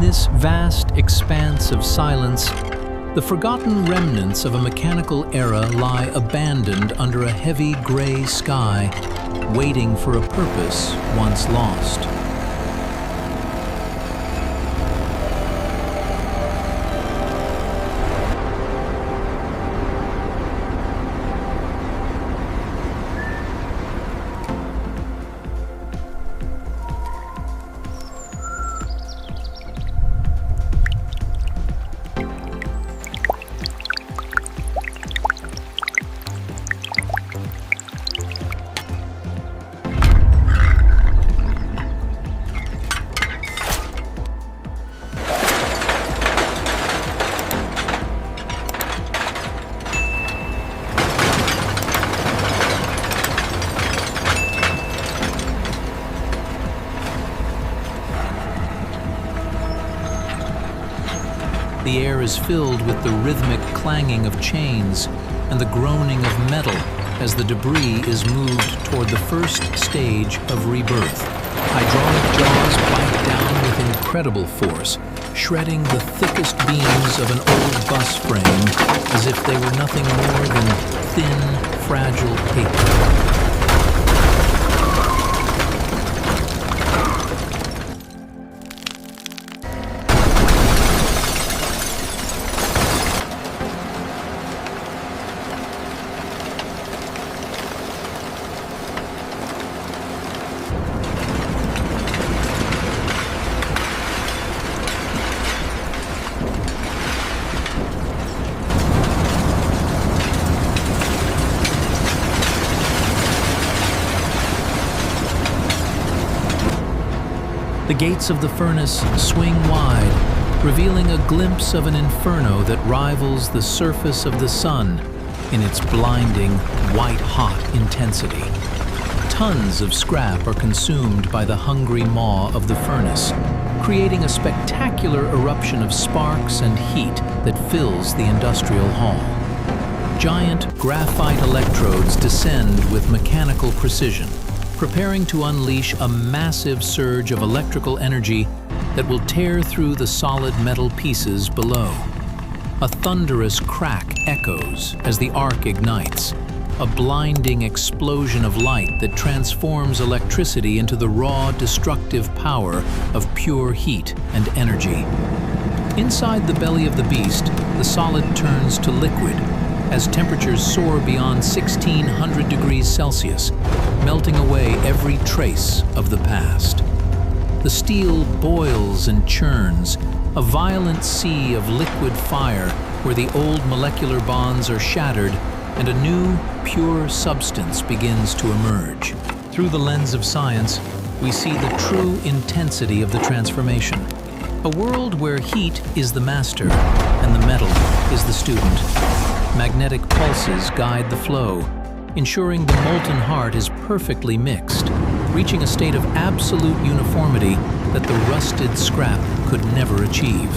this vast expanse of silence, the forgotten remnants of a mechanical era lie abandoned under a heavy gray sky, waiting for a purpose once lost. The air is filled with the rhythmic clanging of chains and the groaning of metal as the debris is moved toward the first stage of rebirth. Hydraulic jaws bite down with incredible force, shredding the thickest beams of an old bus frame as if they were nothing more than thin, fragile paper. The gates of the furnace swing wide, revealing a glimpse of an inferno that rivals the surface of the sun in its blinding, white-hot intensity. Tons of scrap are consumed by the hungry maw of the furnace, creating a spectacular eruption of sparks and heat that fills the industrial hall. Giant graphite electrodes descend with mechanical precision, preparing to unleash a massive surge of electrical energy that will tear through the solid metal pieces below. A thunderous crack echoes as the arc ignites, a blinding explosion of light that transforms electricity into the raw, destructive power of pure heat and energy. Inside the belly of the beast, the solid turns to liquid as temperatures soar beyond 1600 degrees Celsius, melting away every trace of the past. The steel boils and churns, a violent sea of liquid fire where the old molecular bonds are shattered and a new, pure substance begins to emerge. Through the lens of science, we see the true intensity of the transformation. A world where heat is the master and the metal is the student. Magnetic pulses guide the flow, ensuring the molten heart is perfectly mixed, reaching a state of absolute uniformity that the rusted scrap could never achieve.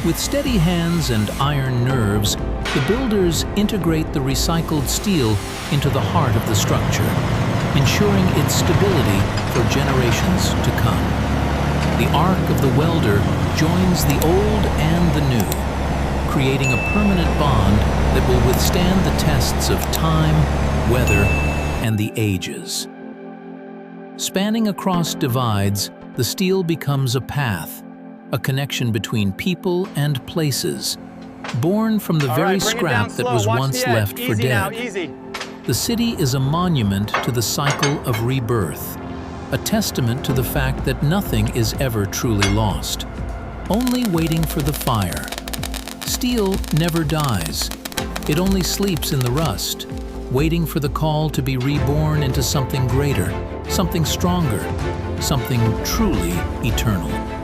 With steady hands and iron nerves, the builders integrate the recycled steel into the heart of the structure, ensuring its stability for generations to come. The arc of the welder joins the old and the new, creating a permanent bond that will withstand the tests of time, weather, and the ages. Spanning across divides, the steel becomes a path, a connection between people and places, born from the very scrap that was once left for dead. The city is a monument to the cycle of rebirth, a testament to the fact that nothing is ever truly lost, only waiting for the fire. Steel never dies. It only sleeps in the rust, waiting for the call to be reborn into something greater, something stronger, something truly eternal.